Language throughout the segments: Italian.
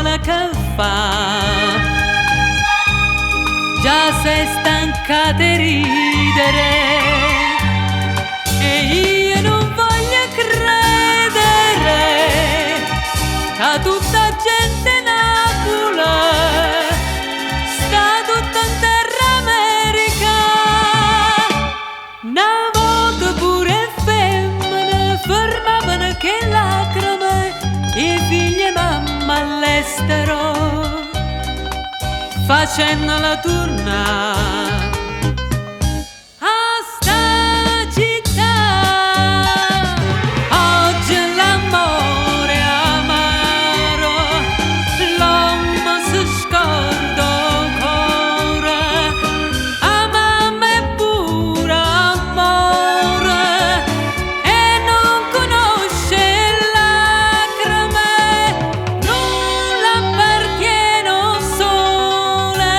popola che fa. Già sei stanca di ridere e io non voglio credere che tutta gente Napoli sta tutta in terra America. Una volta pure femmine fermavano che lacrime i figli e mamma all'estero facendo la tornare a sta città. Oggi l'amore amaro, l'uomo si scorda ancora, a mamma è pure amore e non conosce lacrime, nulla appartiene al sole,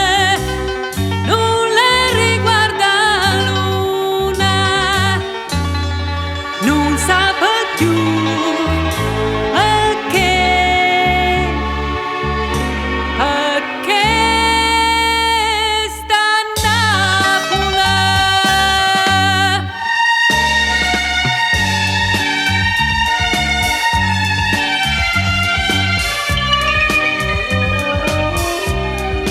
nulla riguarda luna, non sa più perché sta a Napoli.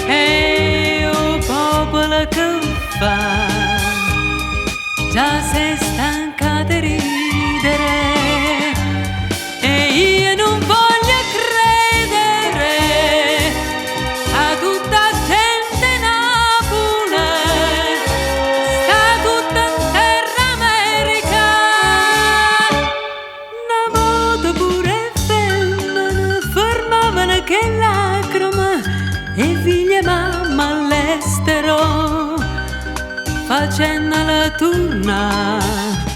E o popolo che fa, già sei stanca di ridere e io non voglio credere a tutta gente Napoli sta tutta in terra America. Una volta pure femmine fermavano che lacrime e figli e mamma all'estero facendo la tornare